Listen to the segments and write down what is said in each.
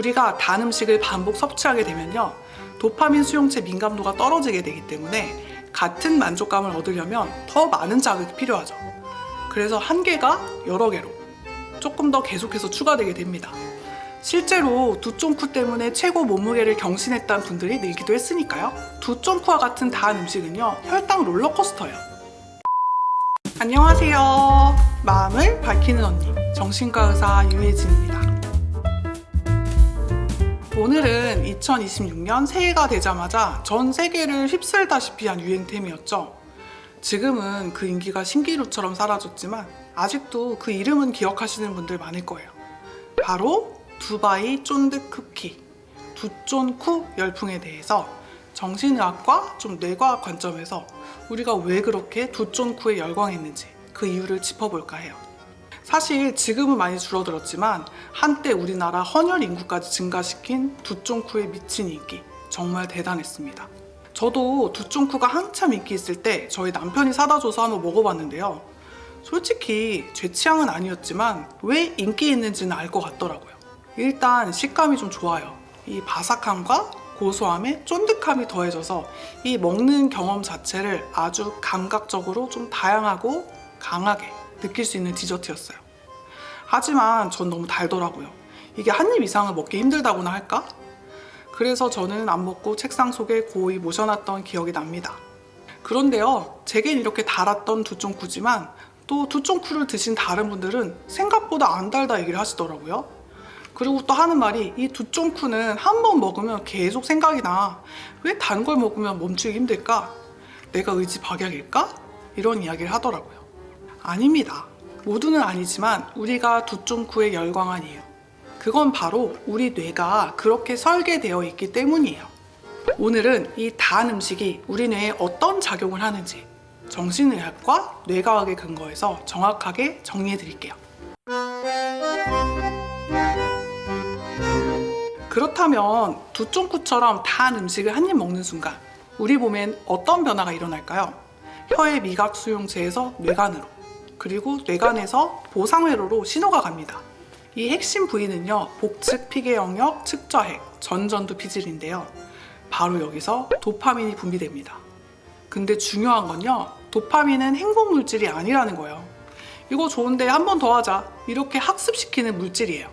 우리가 단 음식을 반복 섭취하게 되면요, 도파민 수용체 민감도가 떨어지게 되기 때문에 같은 만족감을 얻으려면 더 많은 자극이 필요하죠. 그래서 한 개가 여러 개로 조금 더 계속해서 추가되게 됩니다. 실제로 두쫑쿠 때문에 최고 몸무게를 경신했다는 분들이 늘기도 했으니까요. 두쫑쿠와 같은 단 음식은요, 혈당 롤러코스터예요. 안녕하세요. 마음을 밝히는 언니, 정신과 의사 유혜진입니다. 오늘은 2026년 새해가 되자마자 전 세계를 휩쓸다시피 한 유행템이었죠. 지금은 그 인기가 신기루처럼 사라졌지만 아직도 그 이름은 기억하시는 분들 많을 거예요. 바로 두바이 쫀득 쿠키, 두쫀쿠 열풍에 대해서 정신의학과 좀 뇌과학 관점에서 우리가 왜 그렇게 두쫀쿠에 열광했는지 그 이유를 짚어볼까 해요. 사실 지금은 많이 줄어들었지만 한때 우리나라 헌혈 인구까지 증가시킨 두쫑쿠의 미친 인기 정말 대단했습니다. 저도 두쫑쿠가 한참 인기 있을 때 저희 남편이 사다 줘서 한번 먹어봤는데요. 솔직히 제 취향은 아니었지만 왜 인기 있는지는 알 것 같더라고요. 일단 식감이 좀 좋아요. 이 바삭함과 고소함에 쫀득함이 더해져서 이 먹는 경험 자체를 아주 감각적으로 좀 다양하고 강하게 느낄 수 있는 디저트였어요. 하지만 전 너무 달더라고요. 이게 한 입 이상을 먹기 힘들다고나 할까? 그래서 저는 안 먹고 책상 속에 고이 모셔놨던 기억이 납니다. 그런데요, 제겐 이렇게 달았던 두쫑쿠지만 또 두쫑쿠를 드신 다른 분들은 생각보다 안 달다 얘기를 하시더라고요. 그리고 또 하는 말이, 이 두쫑쿠는 한 번 먹으면 계속 생각이 나. 왜 단 걸 먹으면 멈추기 힘들까? 내가 의지박약일까? 이런 이야기를 하더라고요. 아닙니다. 모두는 아니지만 우리가 두쫑쿠에 열광한 이유, 그건 바로 우리 뇌가 그렇게 설계되어 있기 때문이에요. 오늘은 이 단 음식이 우리 뇌에 어떤 작용을 하는지 정신의학과 뇌과학에 근거해서 정확하게 정리해 드릴게요. 그렇다면 두쫑쿠처럼 단 음식을 한 입 먹는 순간 우리 몸엔 어떤 변화가 일어날까요? 혀의 미각 수용체에서 뇌간으로, 그리고 뇌간에서 보상회로로 신호가 갑니다. 이 핵심 부위는요, 복측 피계 영역 측저핵 전전두 피질인데요. 바로 여기서 도파민이 분비됩니다. 근데 중요한 건요, 도파민은 행복 물질이 아니라는 거예요. 이거 좋은데 한 번 더 하자, 이렇게 학습시키는 물질이에요.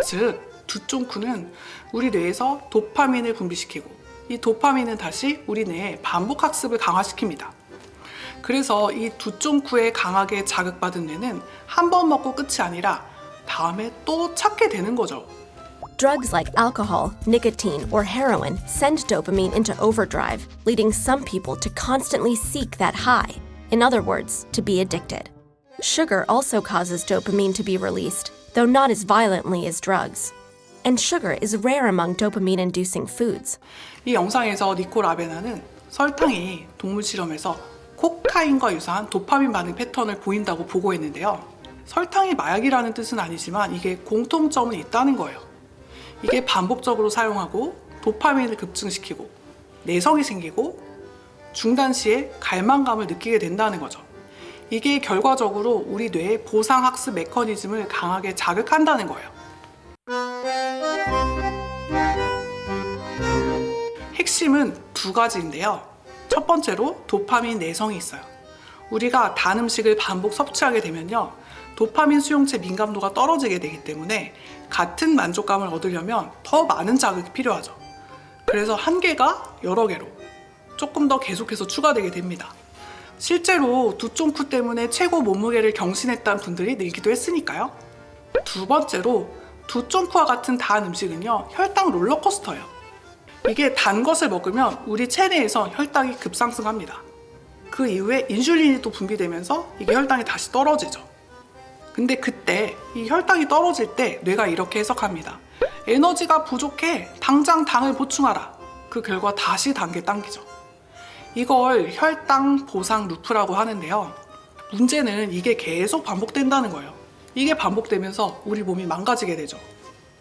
즉 두쫑쿠는 우리 뇌에서 도파민을 분비시키고 이 도파민은 다시 우리 뇌의 반복 학습을 강화시킵니다. 그래서 이 두쫑쿠에 강하게 자극받은 뇌는 한 번 먹고 끝이 아니라 다음에 또 찾게 되는 거죠. Drugs like alcohol, nicotine, or heroin send dopamine into overdrive, leading some people to constantly seek that high. In other words, to be addicted. Sugar also causes dopamine to be released, though not as violently as drugs. And sugar is rare among dopamine-inducing foods. 이 영상에서 니콜 아베나는 설탕이 동물 실험에서 코카인과 유사한 도파민 반응 패턴을 보인다고 보고했는데요. 설탕이 마약이라는 뜻은 아니지만 이게 공통점은 있다는 거예요. 이게 반복적으로 사용하고 도파민을 급증시키고 내성이 생기고 중단 시에 갈망감을 느끼게 된다는 거죠. 이게 결과적으로 우리 뇌의 보상학습 메커니즘을 강하게 자극한다는 거예요. 핵심은 두 가지인데요. 첫 번째로 도파민 내성이 있어요. 우리가 단 음식을 반복 섭취하게 되면요, 도파민 수용체 민감도가 떨어지게 되기 때문에 같은 만족감을 얻으려면 더 많은 자극이 필요하죠. 그래서 한 개가 여러 개로 조금 더 계속해서 추가되게 됩니다. 실제로 두쫑쿠 때문에 최고 몸무게를 경신했다는 분들이 늘기도 했으니까요. 두 번째로 두쫑쿠와 같은 단 음식은요, 혈당 롤러코스터예요. 이게 단 것을 먹으면 우리 체내에서 혈당이 급상승합니다. 그 이후에 인슐린이 또 분비되면서 이게 혈당이 다시 떨어지죠. 근데 그때 이 혈당이 떨어질 때 뇌가 이렇게 해석합니다. 에너지가 부족해, 당장 당을 보충하라. 그 결과 다시 단계 당기죠. 이걸 혈당 보상 루프라고 하는데요. 문제는 이게 계속 반복된다는 거예요. 이게 반복되면서 우리 몸이 망가지게 되죠.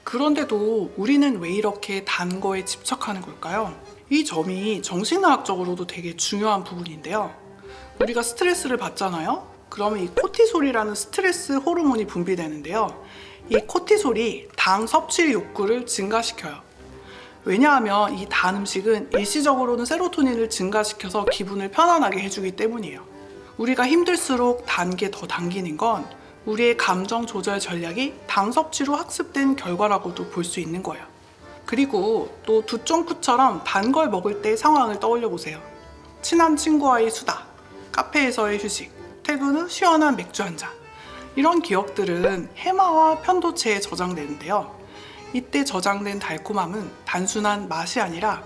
그런데도 우리는 왜 이렇게 단 거에 집착하는 걸까요? 이 점이 정신의학적으로도 되게 중요한 부분인데요. 우리가 스트레스를 받잖아요? 그러면 이 코티솔이라는 스트레스 호르몬이 분비되는데요. 이 코티솔이 당 섭취 욕구를 증가시켜요. 왜냐하면 이 단 음식은 일시적으로는 세로토닌을 증가시켜서 기분을 편안하게 해주기 때문이에요. 우리가 힘들수록 단 게 더 당기는 건 우리의 감정 조절 전략이 당 섭취로 학습된 결과라고도 볼 수 있는 거예요. 그리고 또 두쫑쿠처럼 단 걸 먹을 때 상황을 떠올려 보세요. 친한 친구와의 수다, 카페에서의 휴식, 퇴근 후 시원한 맥주 한 잔. 이런 기억들은 해마와 편도체에 저장되는데요. 이때 저장된 달콤함은 단순한 맛이 아니라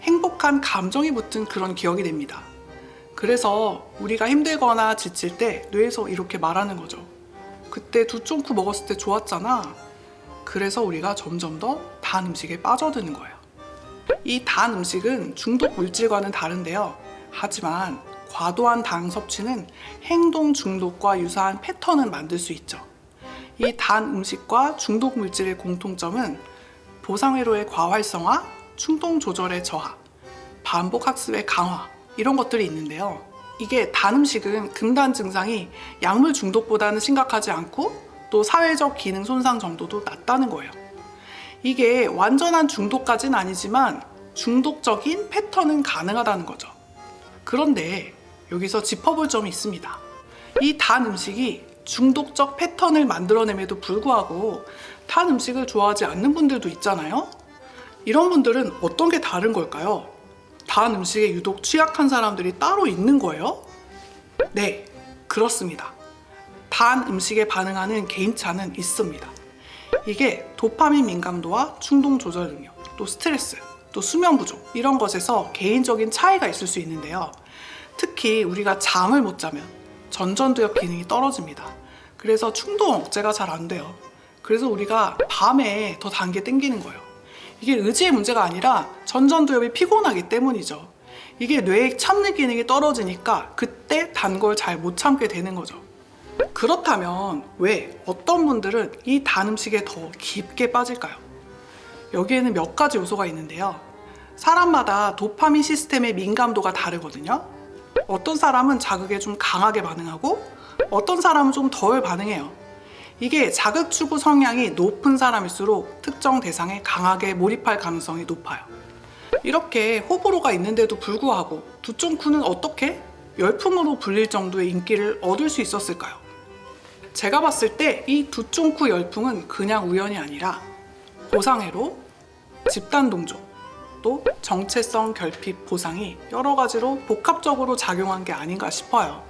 행복한 감정이 붙은 그런 기억이 됩니다. 그래서 우리가 힘들거나 지칠 때 뇌에서 이렇게 말하는 거죠. 그때 두쫑쿠 먹었을 때 좋았잖아. 그래서 우리가 점점 더 단 음식에 빠져드는 거예요. 이 단 음식은 중독 물질과는 다른데요. 하지만 과도한 당 섭취는 행동 중독과 유사한 패턴을 만들 수 있죠. 이 단 음식과 중독 물질의 공통점은 보상회로의 과활성화, 충동 조절의 저하, 반복 학습의 강화 이런 것들이 있는데요. 이게 단 음식은 금단 증상이 약물 중독보다는 심각하지 않고 또 사회적 기능 손상 정도도 낮다는 거예요. 이게 완전한 중독까지는 아니지만 중독적인 패턴은 가능하다는 거죠. 그런데 여기서 짚어볼 점이 있습니다. 이 단 음식이 중독적 패턴을 만들어냄에도 불구하고 단 음식을 좋아하지 않는 분들도 있잖아요. 이런 분들은 어떤 게 다른 걸까요? 단 음식에 유독 취약한 사람들이 따로 있는 거예요? 네, 그렇습니다. 단 음식에 반응하는 개인차는 있습니다. 이게 도파민 민감도와 충동 조절 능력, 또 스트레스, 또 수면 부족 이런 것에서 개인적인 차이가 있을 수 있는데요. 특히 우리가 잠을 못 자면 전전두엽 기능이 떨어집니다. 그래서 충동 억제가 잘 안 돼요. 그래서 우리가 밤에 더 단 게 땡기는 거예요. 이게 의지의 문제가 아니라 전전두엽이 피곤하기 때문이죠. 이게 뇌의 참는 기능이 떨어지니까 그때 단 걸 잘 못 참게 되는 거죠. 그렇다면 왜 어떤 분들은 이 단 음식에 더 깊게 빠질까요? 여기에는 몇 가지 요소가 있는데요. 사람마다 도파민 시스템의 민감도가 다르거든요. 어떤 사람은 자극에 좀 강하게 반응하고 어떤 사람은 좀 덜 반응해요. 이게 자극 추구 성향이 높은 사람일수록 특정 대상에 강하게 몰입할 가능성이 높아요. 이렇게 호불호가 있는데도 불구하고 두쫑쿠는 어떻게 열풍으로 불릴 정도의 인기를 얻을 수 있었을까요? 제가 봤을 때 이 두쫑쿠 열풍은 그냥 우연이 아니라 보상회로, 집단 동조, 또 정체성 결핍 보상이 여러 가지로 복합적으로 작용한 게 아닌가 싶어요.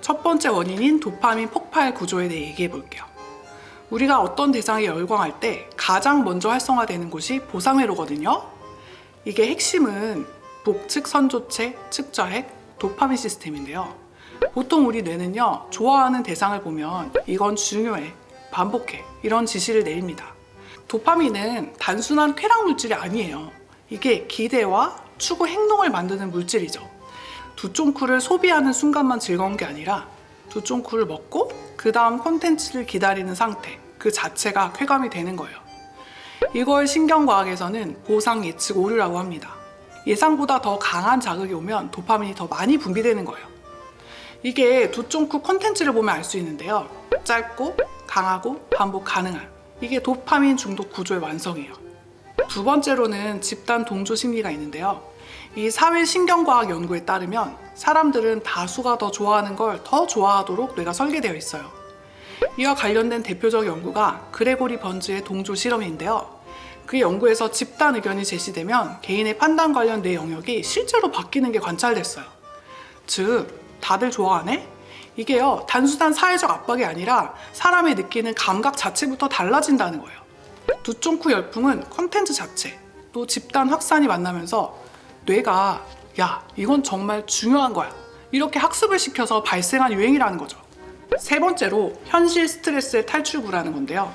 첫 번째 원인인 도파민 폭발 구조에 대해 얘기해 볼게요. 우리가 어떤 대상에 열광할 때 가장 먼저 활성화되는 곳이 보상회로거든요. 이게 핵심은 복측 선조체, 측좌핵, 도파민 시스템인데요. 보통 우리 뇌는요, 좋아하는 대상을 보면 이건 중요해, 반복해 이런 지시를 내립니다. 도파민은 단순한 쾌락 물질이 아니에요. 이게 기대와 추구 행동을 만드는 물질이죠. 두쫑쿠를 소비하는 순간만 즐거운 게 아니라 두쫑쿠를 먹고 그 다음 콘텐츠를 기다리는 상태 그 자체가 쾌감이 되는 거예요. 이걸 신경과학에서는 보상 예측 오류라고 합니다. 예상보다 더 강한 자극이 오면 도파민이 더 많이 분비되는 거예요. 이게 두쫑쿠 콘텐츠를 보면 알 수 있는데요. 짧고 강하고 반복 가능한 이게 도파민 중독 구조의 완성이에요. 두 번째로는 집단 동조 심리가 있는데요. 이 사회신경과학 연구에 따르면 사람들은 다수가 더 좋아하는 걸 더 좋아하도록 뇌가 설계되어 있어요. 이와 관련된 대표적 연구가 그레고리 번즈의 동조 실험인데요. 그 연구에서 집단 의견이 제시되면 개인의 판단 관련 뇌 영역이 실제로 바뀌는 게 관찰됐어요. 즉, 다들 좋아하네? 이게요, 단순한 사회적 압박이 아니라 사람이 느끼는 감각 자체부터 달라진다는 거예요. 두쫑쿠 열풍은 컨텐츠 자체, 또 집단 확산이 만나면서 뇌가 야, 이건 정말 중요한 거야. 이렇게 학습을 시켜서 발생한 유행이라는 거죠. 세 번째로 현실 스트레스의 탈출구라는 건데요.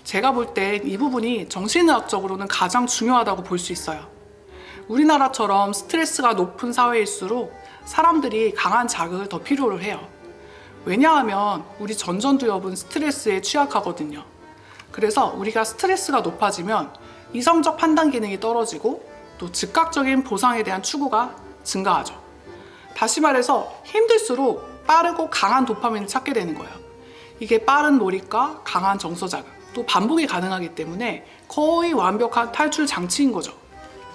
제가 볼 땐 이 부분이 정신의학적으로는 가장 중요하다고 볼 수 있어요. 우리나라처럼 스트레스가 높은 사회일수록 사람들이 강한 자극을 더 필요로 해요. 왜냐하면 우리 전전두엽은 스트레스에 취약하거든요. 그래서 우리가 스트레스가 높아지면 이성적 판단 기능이 떨어지고 또 즉각적인 보상에 대한 추구가 증가하죠. 다시 말해서 힘들수록 빠르고 강한 도파민을 찾게 되는 거예요. 이게 빠른 몰입과 강한 정서 자극, 또 반복이 가능하기 때문에 거의 완벽한 탈출 장치인 거죠.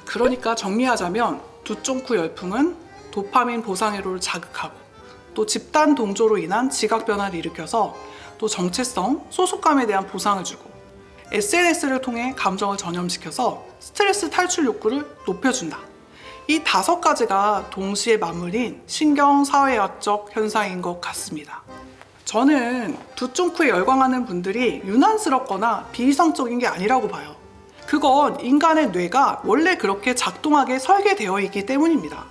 그러니까 정리하자면 두쫑쿠 열풍은 도파민 보상회로를 자극하고 또 집단 동조로 인한 지각 변화를 일으켜서 또 정체성, 소속감에 대한 보상을 주고 SNS를 통해 감정을 전염시켜서 스트레스 탈출 욕구를 높여준다. 이 5가지가 동시에 맞물린 신경사회학적 현상인 것 같습니다. 저는 두쫑쿠에 열광하는 분들이 유난스럽거나 비이성적인 게 아니라고 봐요. 그건 인간의 뇌가 원래 그렇게 작동하게 설계되어 있기 때문입니다.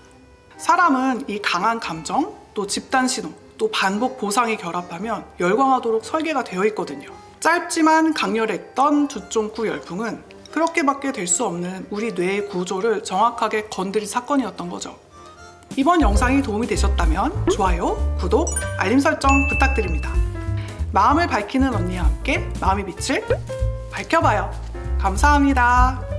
사람은 이 강한 감정, 또 집단 신호, 또 반복 보상이 결합하면 열광하도록 설계가 되어 있거든요. 짧지만 강렬했던 두쫑쿠 열풍은 그렇게밖에 될 수 없는 우리 뇌의 구조를 정확하게 건드린 사건이었던 거죠. 이번 영상이 도움이 되셨다면 좋아요, 구독, 알림 설정 부탁드립니다. 마음을 밝히는 언니와 함께 마음의 빛을 밝혀봐요. 감사합니다.